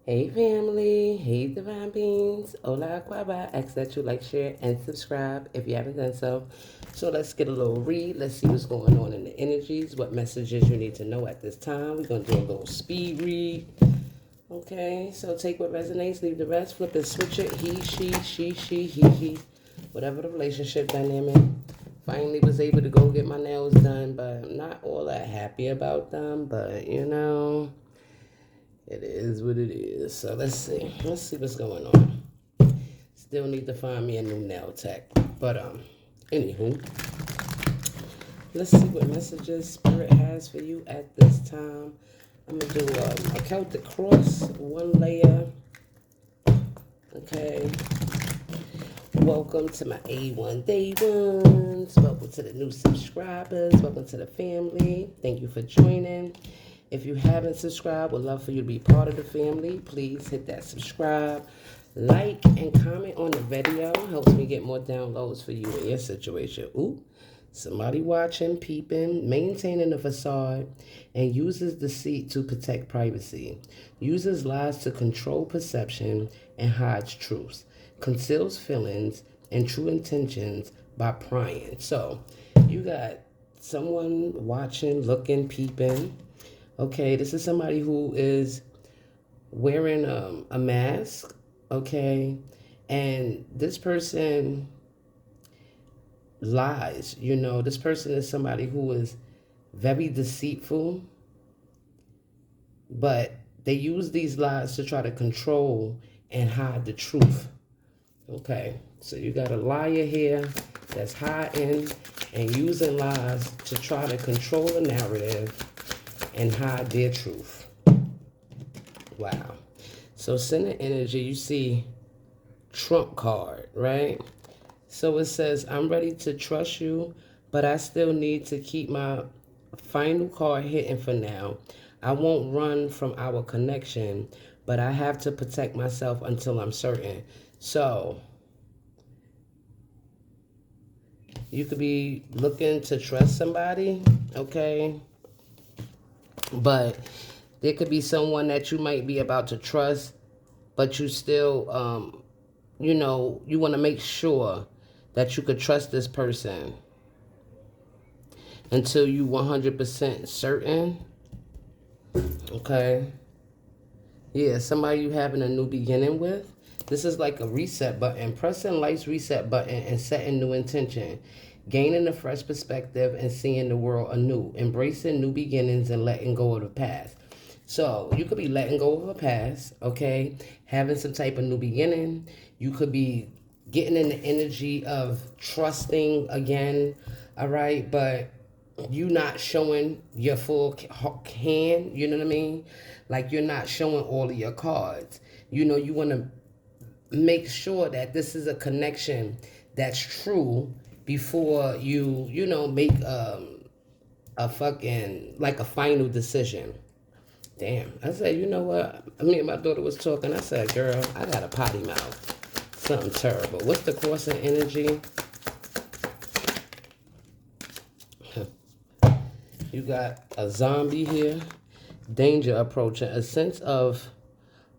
Hey family, hey divine beings, hola aquaba, ask that you like, share, and subscribe if you haven't done so. So let's get a little read, let's see what's going on in the energies, what messages you need to know at this time. We're going to do a little speed read. Okay, so take what resonates, leave the rest, flip and switch it, he, she, he, whatever the relationship dynamic. Finally was able to go get my nails done, but I'm not all that happy about them, but it is what it is. So let's see what's going on. Still need to find me a new nail tech. But anywho, let's see what messages Spirit has for you at this time. I'm gonna do a Celtic cross, one layer. Okay. Welcome to my A1 Day Ones. Welcome to the new subscribers. Welcome to the family. Thank you for joining. If you haven't subscribed, would love for you to be part of the family. Please hit that subscribe, like, and comment on the video. Helps me get more downloads for you in your situation. Ooh, somebody watching, peeping, maintaining a facade, and uses deceit to protect privacy. Uses lies to control perception and hides truths. Conceals feelings and true intentions by prying. So, you got someone watching, looking, peeping. Okay, this is somebody who is wearing a mask, okay? And this person lies, This person is somebody who is very deceitful, but they use these lies to try to control and hide the truth. Okay, so you got a liar here that's hiding and using lies to try to control the narrative and hide their truth. Wow. So center energy, you see Trump card, right? So it says, I'm ready to trust you, but I still need to keep my final card hidden for now. I won't run from our connection, but I have to protect myself until I'm certain. So you could be looking to trust somebody, okay? But there could be someone that you might be about to trust, but you still, you want to make sure that you could trust this person until you 100% certain. Okay. Yeah, somebody you having a new beginning with. This is like a reset button. Pressing life's reset button and setting new intention. Gaining a fresh perspective and seeing the world anew. Embracing new beginnings and letting go of the past. So you could be letting go of a past, okay? Having some type of new beginning. You could be getting in the energy of trusting again, all right? But you not showing your full hand, you know what I mean? Like you're not showing all of your cards. You want to make sure that this is a connection that's true before you make a fucking like a final decision. Damn. I said, you know what? Me and my daughter was talking. I said, girl, I got a potty mouth. Something terrible. What's the crossing energy? You got a zombie here. Danger approaching. A sense of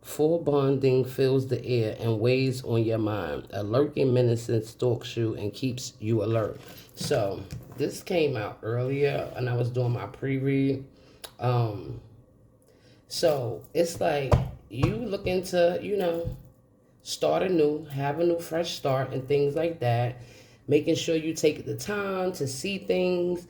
full bonding fills the air and weighs on your mind. A lurking menace stalks you and keeps you alert. So this came out earlier and I was doing my pre-read. So it's like you looking to, start anew, have a new fresh start and things like that. Making sure you take the time to see things,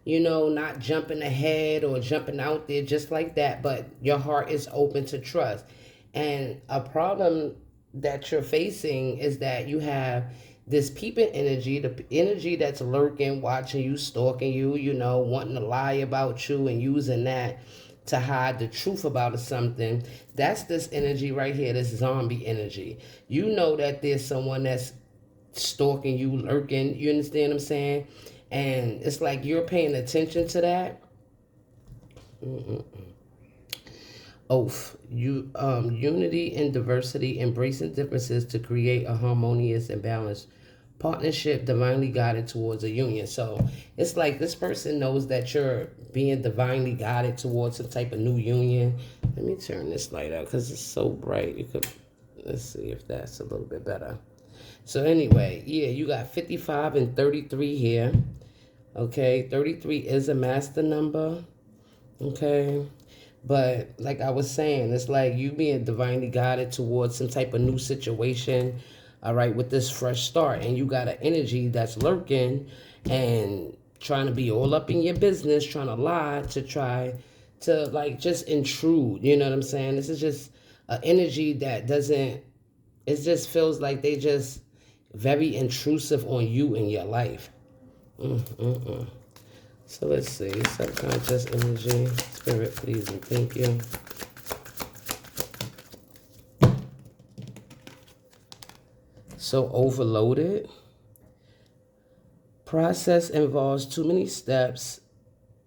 not jumping ahead or jumping out there just like that, but your heart is open to trust. And a problem that you're facing is that you have this peeping energy, the energy that's lurking, watching you, stalking you, wanting to lie about you and using that to hide the truth about something. That's this energy right here, this zombie energy. You know that there's someone that's stalking you, lurking, you understand what I'm saying? And it's like you're paying attention to that. Oath. Unity and diversity, embracing differences to create a harmonious and balanced partnership divinely guided towards a union. So it's like this person knows that you're being divinely guided towards some type of new union, Let me turn this light out because it's so bright. Let's see if that's a little bit better. So anyway, yeah, you got 55 and 33 here. Okay, 33 is a master number. Okay, but like I was saying, it's like you being divinely guided towards some type of new situation. All right, with this fresh start, and you got an energy that's lurking and trying to be all up in your business, trying to lie to try to like just intrude. You know what I'm saying? This is just an energy that doesn't. It just feels like they just very intrusive on you in your life. So let's see, subconscious energy, spirit, please and thank you. So overloaded. Process involves too many steps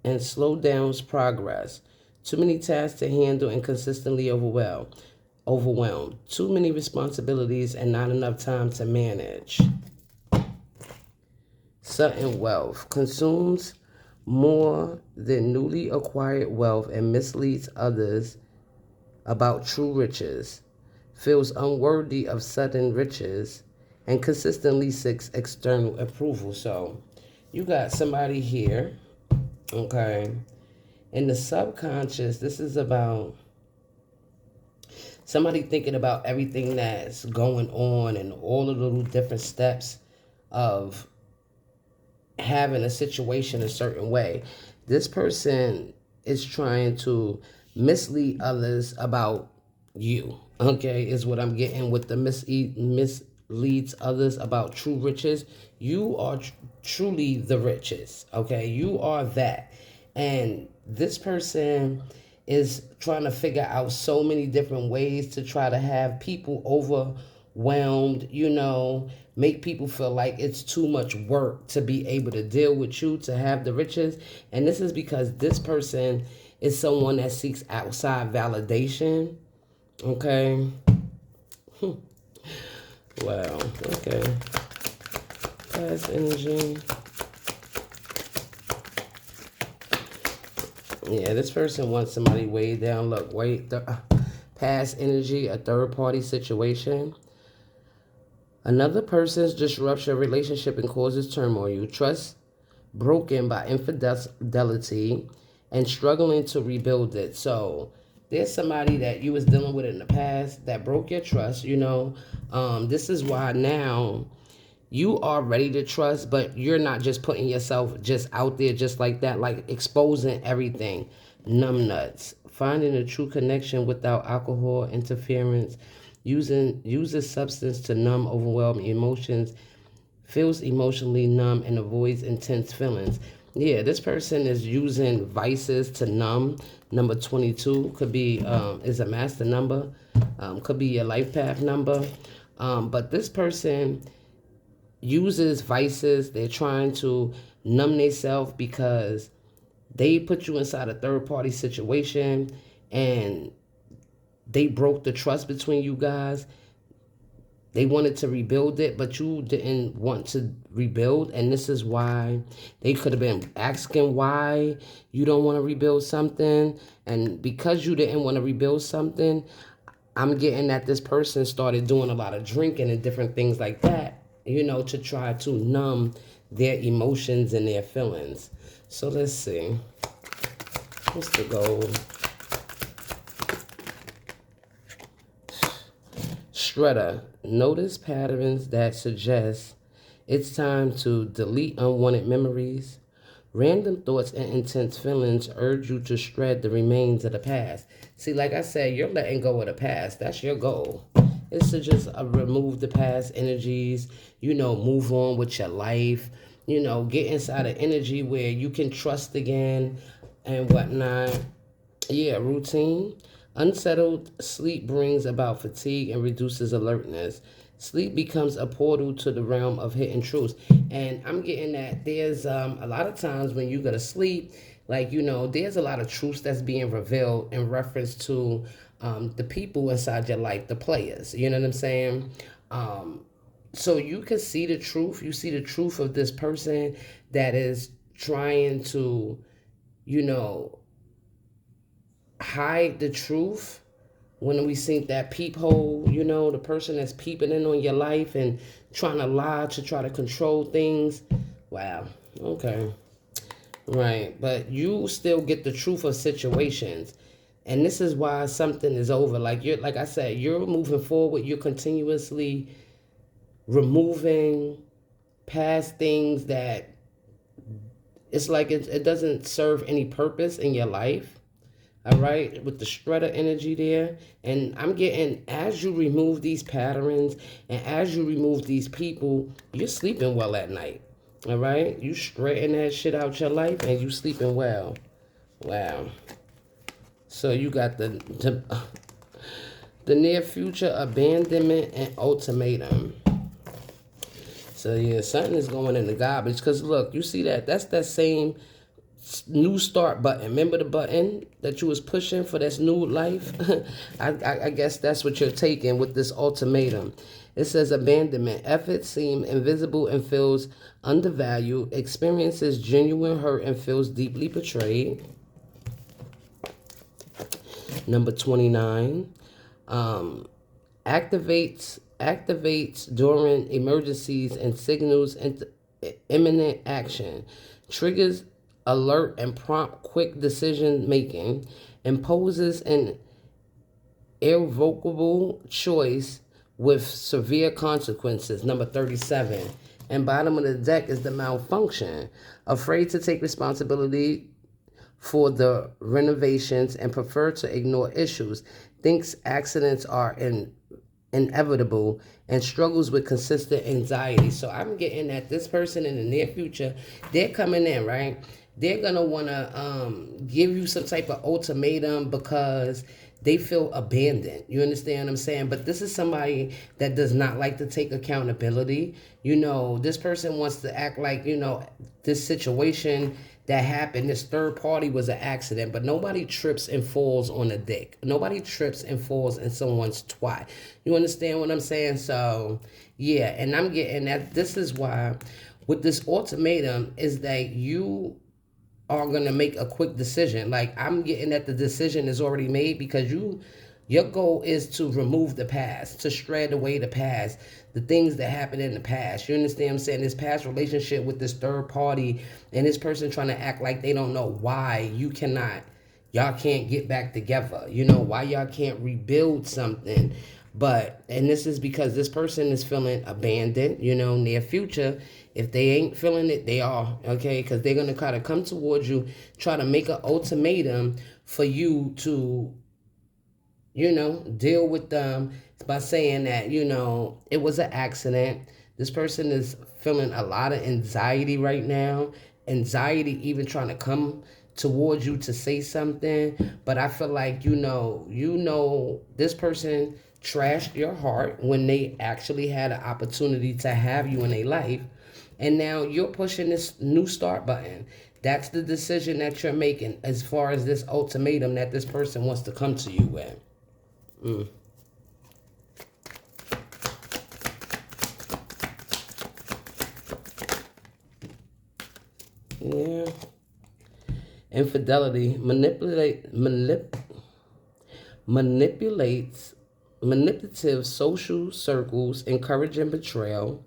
and slow downs progress. Too many tasks to handle and consistently overwhelmed. Too many responsibilities and not enough time to manage. Sudden wealth consumes more than newly acquired wealth and misleads others about true riches, feels unworthy of sudden riches, and consistently seeks external approval. So you got somebody here, okay? In the subconscious, this is about somebody thinking about everything that's going on and all the little different steps of having a situation a certain way. This person is trying to mislead others about you, okay, is what I'm getting with the misleads others about true riches. You are truly the riches, okay? You are that. And this person is trying to figure out so many different ways to try to have people overwhelmed, you know, make people feel like it's too much work to be able to deal with you, to have the riches. And this is because this person is someone that seeks outside validation. Okay. Wow. Okay. Past energy. Yeah, this person wants somebody way down. Look, past energy, a third party situation. Another person's disrupts your relationship and causes turmoil. Trust broken by infidelity and struggling to rebuild it. So there's somebody that you was dealing with in the past that broke your trust, you know. This is why now you are ready to trust, but you're not just putting yourself just out there just like that, like exposing everything. Numb nuts. Finding a true connection without alcohol interference. Uses substance to numb overwhelming emotions. Feels emotionally numb and avoids intense feelings. Yeah, this person is using vices to numb. Number 22 could be is a master number. Could be your life path number. But this person uses vices. They're trying to numb themselves because they put you inside a third party situation and they broke the trust between you guys. They wanted to rebuild it, but you didn't want to rebuild. And this is why they could have been asking why you don't want to rebuild something. And because you didn't want to rebuild something, I'm getting that this person started doing a lot of drinking and different things like that, you know, to try to numb their emotions and their feelings. So let's see. What's the goal? Shredder. Notice patterns that suggest it's time to delete unwanted memories. Random thoughts and intense feelings urge you to shred the remains of the past. See, like I said, you're letting go of the past. That's your goal. It's to just remove the past energies, you know, move on with your life, you know, get inside an energy where you can trust again and whatnot. Yeah, routine. Unsettled sleep brings about fatigue and reduces alertness. Sleep becomes a portal to the realm of hidden truths. And I'm getting that there's a lot of times when you go to sleep, like, you know, there's a lot of truths that's being revealed in reference to the people inside your life, the players. You know what I'm saying? So you can see the truth. You see the truth of this person that is trying to, you know, hide the truth, when we think that peephole, the person that's peeping in on your life and trying to lie to try to control things. Wow. Okay. Right. But you still get the truth of situations. And this is why something is over. Like I said, you're moving forward, you're continuously removing past things that it's like it doesn't serve any purpose in your life. All right, with the shredder energy there. And I'm getting, as you remove these patterns and as you remove these people, you're sleeping well at night. All right, you straighten that shit out your life and you sleeping well. Wow. So you got the near future, abandonment, and ultimatum. So yeah, something is going in the garbage. Because look, you see that? That's that same new start button. Remember the button that you was pushing for this new life? I guess that's what you're taking with this ultimatum. It says abandonment. Efforts seem invisible and feels undervalued. Experiences genuine hurt and feels deeply betrayed. Number 29. Activates during emergencies and signals imminent action. Triggers alert and prompt quick decision making. Imposes an irrevocable choice with severe consequences. Number 37. And bottom of the deck is the malfunction. Afraid to take responsibility for the renovations and prefer to ignore issues. Thinks accidents are inevitable and struggles with consistent anxiety. So I'm getting that this person in the near future, they're coming in, right? They're gonna wanna give you some type of ultimatum because they feel abandoned. You understand what I'm saying? But this is somebody that does not like to take accountability. This person wants to act like, this situation that happened, this third party was an accident, but nobody trips and falls on a dick. Nobody trips and falls in someone's twat. You understand what I'm saying? So, yeah, and I'm getting that this is why with this ultimatum is that you are going to make a quick decision. Like, I'm getting that the decision is already made because your goal is to remove the past, to shred away the past, the things that happened in the past. You understand what I'm saying? This past relationship with this third party and this person trying to act like they don't know why y'all can't get back together. Why y'all can't rebuild something. And this is because this person is feeling abandoned, near future. If they ain't feeling it, they are, okay? Because they're going to kind of come towards you, try to make an ultimatum for you to, deal with them by saying that, it was an accident. This person is feeling a lot of anxiety right now. Anxiety even trying to come towards you to say something. But I feel like, this person trashed your heart when they actually had an opportunity to have you in their life. And now you're pushing this new start button. That's the decision that you're making as far as this ultimatum that this person wants to come to you with. Yeah. Infidelity manipulates manipulative social circles encouraging betrayal.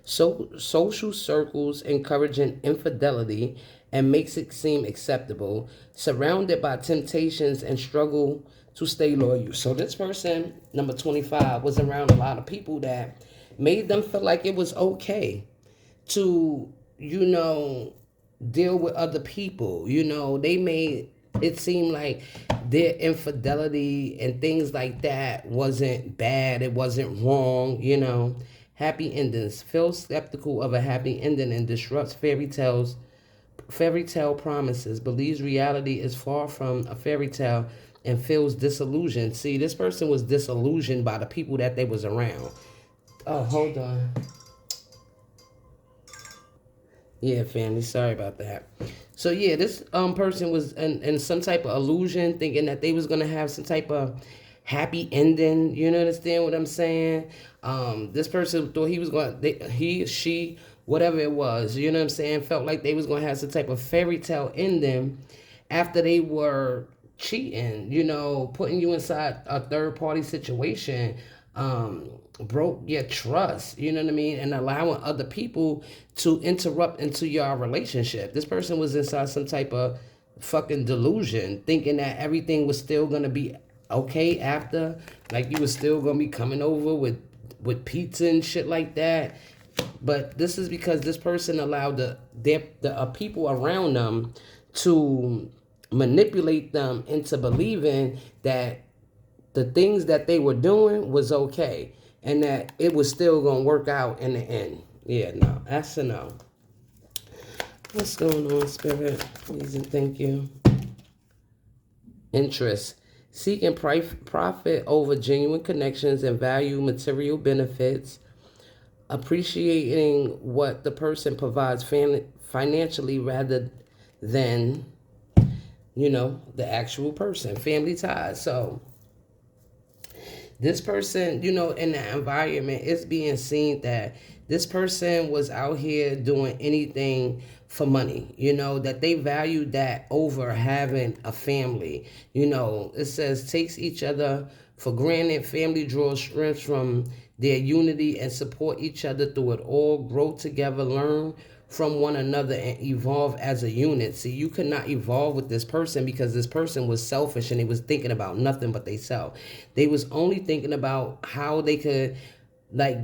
Social circles encouraging infidelity and makes it seem acceptable, surrounded by temptations and struggle to stay loyal. So this person, number 25, was around a lot of people that made them feel like it was okay to, deal with other people. They made it seem like their infidelity and things like that wasn't bad, it wasn't wrong. Happy endings. Feel skeptical of a happy ending and disrupts fairy tale promises. Believes reality is far from a fairy tale and feels disillusioned. See, this person was disillusioned by the people that they was around. Oh, hold on. Yeah, family, sorry about that. So yeah, this person was in some type of illusion, thinking that they was gonna have some type of happy ending. You understand what I'm saying? This person thought he was she, whatever it was, felt like they was gonna have some type of fairy tale ending after they were cheating, putting you inside a third party situation, broke your trust, you know what I mean, and allowing other people to interrupt into your relationship. This person was inside some type of fucking delusion, thinking that everything was still gonna be okay after, like you was still gonna be coming over with pizza and shit like that. But this is because this person allowed the people around them to manipulate them into believing that the things that they were doing was okay and that it was still going to work out in the end. Yeah, no, that's a no. What's going on, Spirit? Please and thank you. Interest. Seeking profit over genuine connections and value material benefits. Appreciating what the person provides financially rather than, the actual person. Family ties. So this person, in the environment, it's being seen that this person was out here doing anything for money, that they valued that over having a family. It says takes each other for granted. Family draws strength from their unity and support each other through it all. Grow together, learn from one another, and evolve as a unit. See, you could not evolve with this person because this person was selfish and they was thinking about nothing but they self. They was only thinking about how they could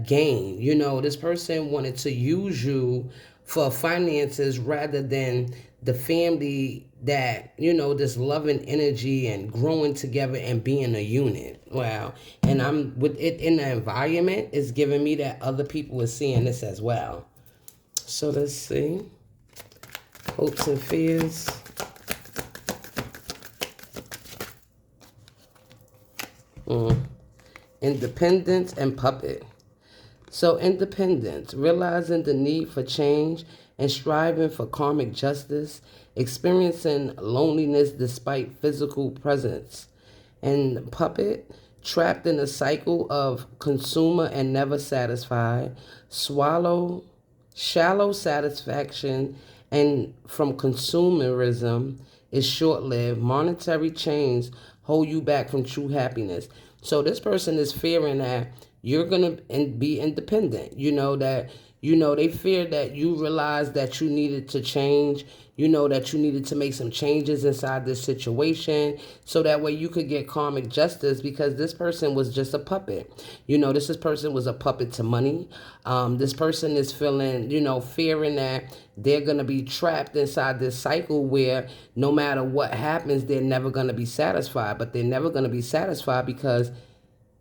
gain. This person wanted to use you for finances rather than the family that, this loving energy and growing together and being a unit. Wow. And I'm with it in the environment, it's giving me that other people are seeing this as well. So let's see. Hopes and fears. Independence and puppet. So independence, realizing the need for change and striving for karmic justice, experiencing loneliness despite physical presence. And puppet, trapped in a cycle of consumer and never satisfied, shallow satisfaction and from consumerism is short-lived. Monetary chains hold you back from true happiness. So this person is fearing that you're going to be independent. They fear that you realize that you needed to change, that you needed to make some changes inside this situation so that way you could get karmic justice, because this person was just a puppet. This person was a puppet to money. This person is feeling, fearing that they're going to be trapped inside this cycle where no matter what happens, they're never going to be satisfied. But they're never going to be satisfied because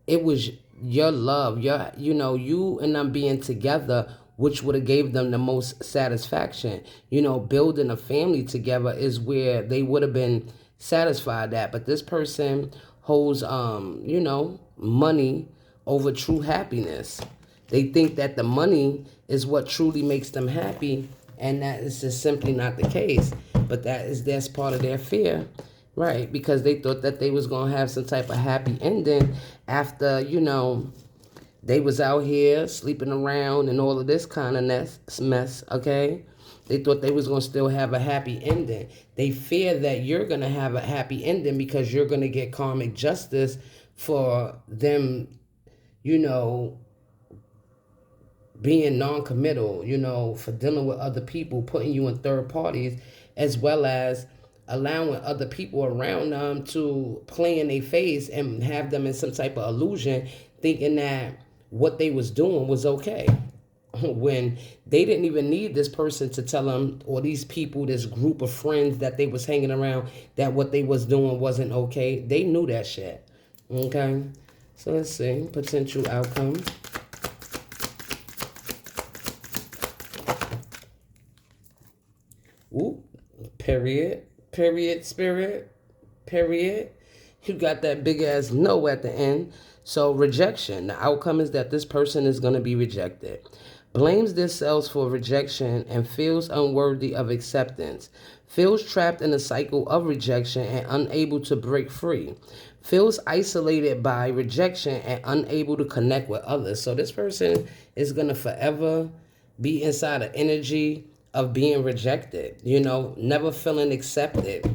it was your love, you and them being together, which would have gave them the most satisfaction. Building a family together is where they would have been satisfied at. But this person holds, money over true happiness. They think that the money is what truly makes them happy, and that is just simply not the case. But that's part of their fear. Right, because they thought that they was going to have some type of happy ending after, they was out here sleeping around and all of this kind of mess, okay? They thought they was going to still have a happy ending. They fear that you're going to have a happy ending because you're going to get karmic justice for them, being non-committal, for dealing with other people, putting you in third parties, as well as allowing other people around them to play in their face and have them in some type of illusion, thinking that what they was doing was okay. When they didn't even need this person to tell them, or these people, this group of friends that they was hanging around, that what they was doing wasn't okay. They knew that shit. Okay? So let's see. Potential outcome. Ooh. Period, spirit, period. You got that big ass no at the end. So rejection. The outcome is that this person is going to be rejected. Blames themselves for rejection and feels unworthy of acceptance. Feels trapped in a cycle of rejection and unable to break free. Feels isolated by rejection and unable to connect with others. So this person is going to forever be inside an energy of being rejected, never feeling accepted.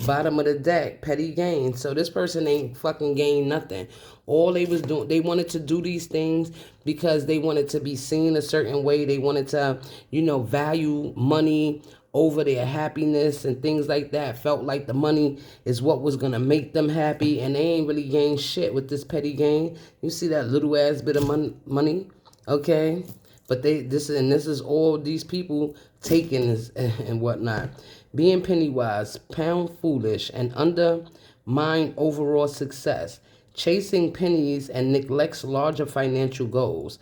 Bottom of the deck, petty gain. So this person ain't fucking gained nothing. All they was doing, they wanted to do these things because they wanted to be seen a certain way. They wanted to, you know, value money over their happiness and things like that. Felt like the money is what was gonna make them happy, and they ain't really gained shit with this petty gain. You see that little ass bit of money, okay? But this is all these people taking this and whatnot. Being penny wise, pound foolish, and undermine overall success. Chasing pennies and neglects larger financial goals.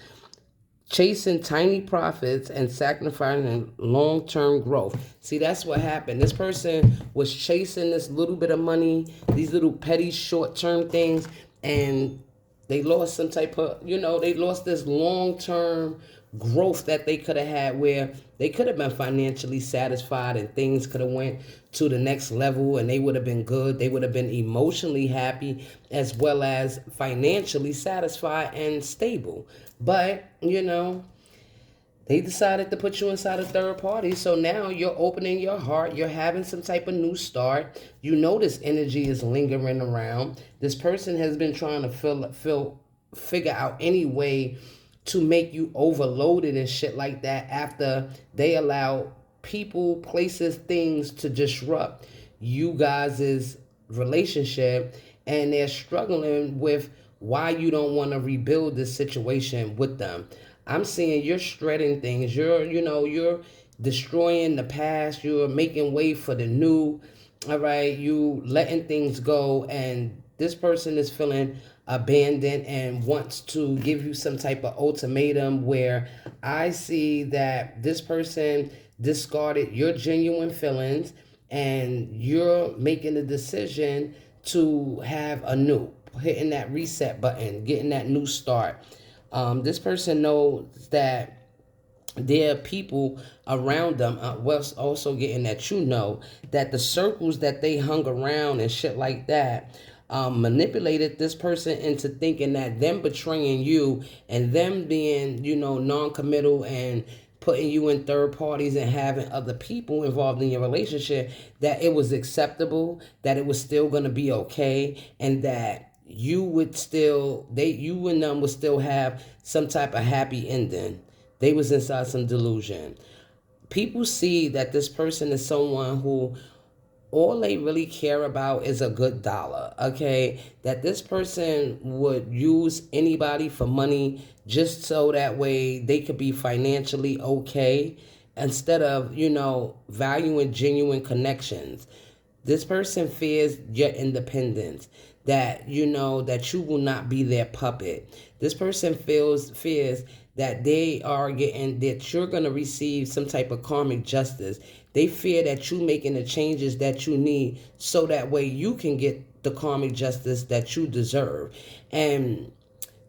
Chasing tiny profits and sacrificing long-term growth. See, that's what happened. This person was chasing this little bit of money, these little petty short-term things, and they lost some type of, you know, they lost this long-term growth that they could have had, where they could have been financially satisfied and things could have went to the next level and they would have been good. They would have been emotionally happy as well as financially satisfied and stable. But, you know, they decided to put you inside a third party. So now you're opening your heart. You're having some type of new start. You know this energy is lingering around. This person has been trying to figure out any way to make you overloaded and shit like that after they allow people, places, things to disrupt you guys' relationship, and they're struggling with why you don't want to rebuild this situation with them. I'm seeing you're shredding things. You're destroying the past. You're making way for the new. All right, you letting things go, and this person is feeling abandoned and wants to give you some type of ultimatum, where I see that this person discarded your genuine feelings and you're making a decision to have a new, hitting that reset button, getting that new start. This person knows that there are people around them, also getting that, you know, that the circles that they hung around and shit like that manipulated this person into thinking that them betraying you and them being, you know, non-committal and putting you in third parties and having other people involved in your relationship, that it was acceptable, that it was still going to be okay, and that you and them would still have some type of happy ending. They was inside some delusion. People see that this person is someone who all they really care about is a good dollar, okay? That this person would use anybody for money just so that way they could be financially okay, instead of, you know, valuing genuine connections. This person fears your independence, that, you know, that you will not be their puppet. This person fears that that you're going to receive some type of karmic justice. They fear that you making the changes that you need so that way you can get the karmic justice that you deserve. And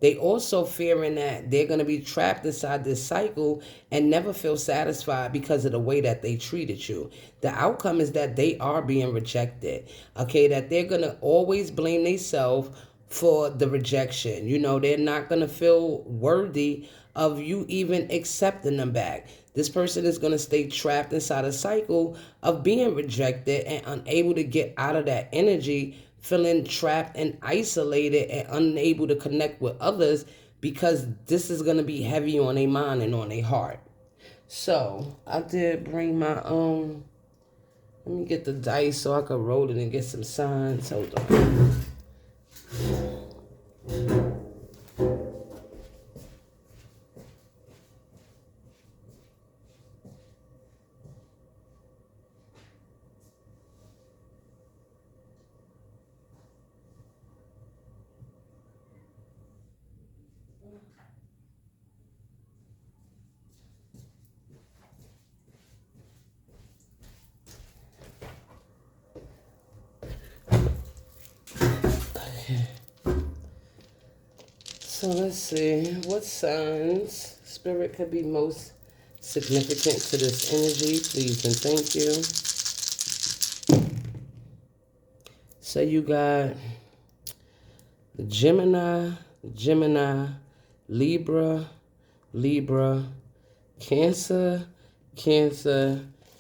they also fearing that they're going to be trapped inside this cycle and never feel satisfied because of the way that they treated you. The outcome is that they are being rejected, okay? That they're going to always blame themselves for the rejection. You know, they're not going to feel worthy of you even accepting them back. This person is going to stay trapped inside a cycle of being rejected and unable to get out of that energy, feeling trapped and isolated and unable to connect with others, because this is going to be heavy on their mind and on their heart. So I did bring my own. Let me get the dice so I can roll it and get some signs. Hold on. So let's see, what signs spirit could be most significant to this energy, please and thank you. So you got Gemini, Libra, Cancer,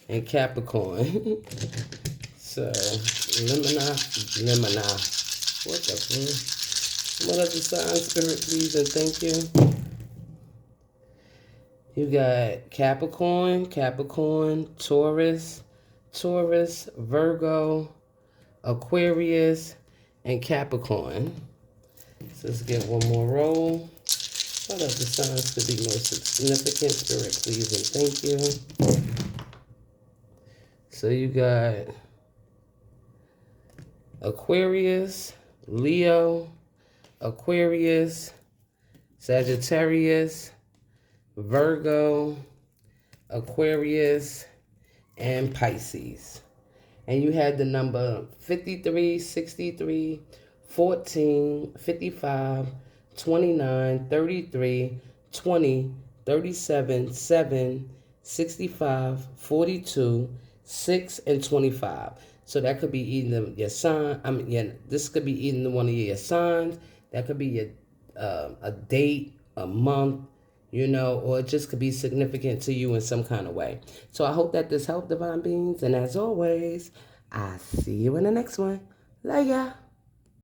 and Capricorn. So Lemina. What the fuck? What other sign, Spirit, please, and thank you. You got Capricorn, Taurus, Virgo, Aquarius, and Capricorn. So let's get one more roll. What other signs could be most significant, Spirit, please, and thank you. So you got Aquarius, Leo, Aquarius, Sagittarius, Virgo, Aquarius, and Pisces. And you had the number 53, 63, 14, 55, 29, 33, 20, 37, 7, 65, 42, 6, and 25. So that could be either your sign. This could be either one of your signs. That could be your a date, a month, or it just could be significant to you in some kind of way. So I hope that this helped, Divine Beings. And as always, I see you in the next one. Love ya.